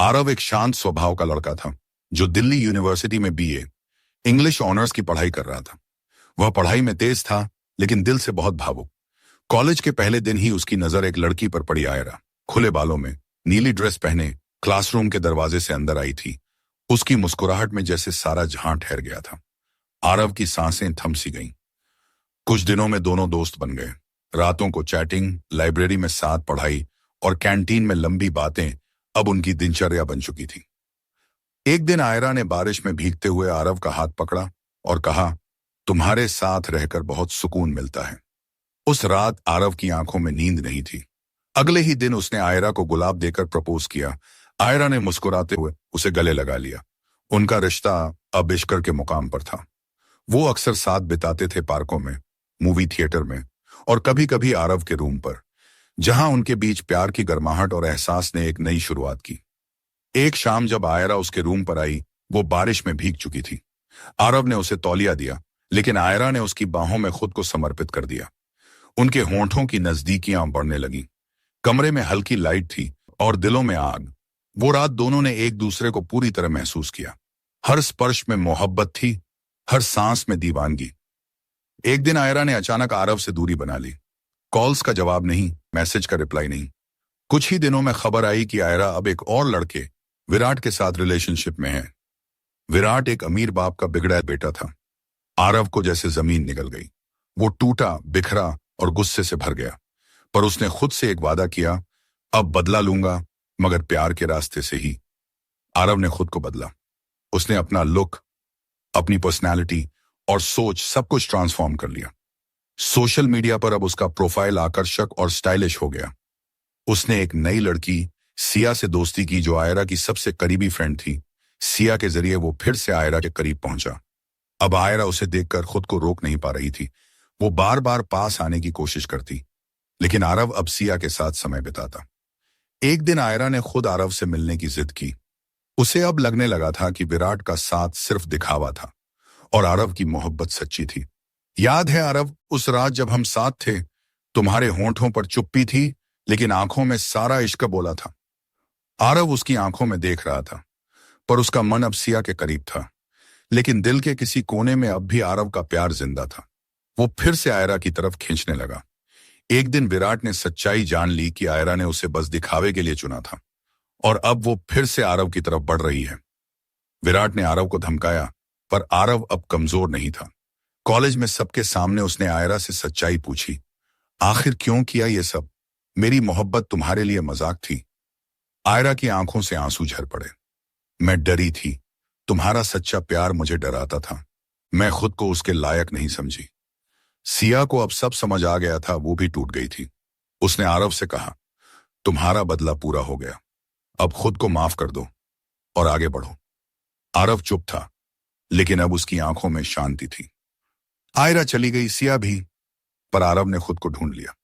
आरव एक शांत स्वभाव का लड़का था जो दिल्ली यूनिवर्सिटी में बीए इंग्लिश ऑनर्स की पढ़ाई कर रहा था। वह पढ़ाई में तेज था लेकिन दिल से बहुत भावुक। कॉलेज के पहले दिन ही उसकी नजर एक लड़की पर पड़ी। आयरा खुले बालों में, नीली ड्रेस पहने क्लासरूम के दरवाजे से अंदर आई थी। उसकी मुस्कुराहट में जैसे सारा जहां ठहर गया था। आरव की सांसें थम सी गईं। कुछ दिनों में दोनों दोस्त बन गए। रातों को चैटिंग, लाइब्रेरी में साथ पढ़ाई और कैंटीन में लंबी बातें अब उनकी दिनचर्या बन चुकी थी। एक दिन आयरा ने बारिश में भीगते हुए आरव का हाथ पकड़ा और कहा, तुम्हारे साथ रहकर बहुत सुकून मिलता है। उस रात आरव की आंखों में नींद नहीं थी। अगले ही दिन उसने आयरा को गुलाब देकर प्रपोज किया। आयरा ने मुस्कुराते हुए उसे गले लगा लिया। उनका रिश्ता अब इश्क के मुकाम पर था। वो अक्सर साथ बिताते थे, पार्कों में, मूवी थिएटर में और कभी कभी आरव के रूम पर, जहां उनके बीच प्यार की गर्माहट और एहसास ने एक नई शुरुआत की। एक शाम जब आयरा उसके रूम पर आई, वो बारिश में भीग चुकी थी। आरव ने उसे तौलिया दिया, लेकिन आयरा ने उसकी बाहों में खुद को समर्पित कर दिया। उनके होंठों की नजदीकियां बढ़ने लगीं। कमरे में हल्की लाइट थी और दिलों में आग। वो रात दोनों ने एक दूसरे को पूरी तरह महसूस किया। हर स्पर्श में मोहब्बत थी, हर सांस में दीवानगी। एक दिन आयरा ने अचानक आरव से दूरी बना ली। कॉल्स का जवाब नहीं, मैसेज का रिप्लाई नहीं। कुछ ही दिनों में खबर आई कि आयरा अब एक और लड़के, विराट के साथ रिलेशनशिप में है। विराट एक अमीर बाप का बिगड़ा बेटा था। आरव को जैसे जमीन निकल गई। वो टूटा, बिखरा और गुस्से से भर गया। पर उसने खुद से एक वादा किया, अब बदला लूंगा, मगर प्यार के रास्ते से ही। आरव ने खुद को बदला। उसने अपना लुक, अपनी पर्सनैलिटी और सोच सब कुछ ट्रांसफॉर्म कर लिया। सोशल मीडिया पर अब उसका प्रोफाइल आकर्षक और स्टाइलिश हो गया। उसने एक नई लड़की सिया से दोस्ती की, जो आयरा की सबसे करीबी फ्रेंड थी। सिया के जरिए वो फिर से आयरा के करीब पहुंचा। अब आयरा उसे देखकर खुद को रोक नहीं पा रही थी। वो बार बार पास आने की कोशिश करती, लेकिन आरव अब सिया के साथ समय बिताता। एक दिन आयरा ने खुद आरव से मिलने की जिद की। उसे अब लगने लगा था कि विराट का साथ सिर्फ दिखावा था और आरव की मोहब्बत सच्ची थी। याद है आरव, उस रात जब हम साथ थे, तुम्हारे होंठों पर चुप्पी थी लेकिन आंखों में सारा इश्क बोला था। आरव उसकी आंखों में देख रहा था, पर उसका मन अब सिया के करीब था। लेकिन दिल के किसी कोने में अब भी आरव का प्यार जिंदा था। वो फिर से आयरा की तरफ खींचने लगा। एक दिन विराट ने सच्चाई जान ली कि आयरा ने उसे बस दिखावे के लिए चुना था, और अब वो फिर से आरव की तरफ बढ़ रही है। विराट ने आरव को धमकाया, पर आरव अब कमजोर नहीं था। कॉलेज में सबके सामने उसने आयरा से सच्चाई पूछी, आखिर क्यों किया ये सब? मेरी मोहब्बत तुम्हारे लिए मजाक थी। आयरा की आंखों से आंसू झर पड़े। मैं डरी थी, तुम्हारा सच्चा प्यार मुझे डराता था। मैं खुद को उसके लायक नहीं समझी। सिया को अब सब समझ आ गया था, वो भी टूट गई थी। उसने आरव से कहा, तुम्हारा बदला पूरा हो गया, अब खुद को माफ कर दो और आगे बढ़ो। आरव चुप था, लेकिन अब उसकी आंखों में शांति थी। आयरा चली गई, सिया भी, पर आरव ने खुद को ढूंढ लिया।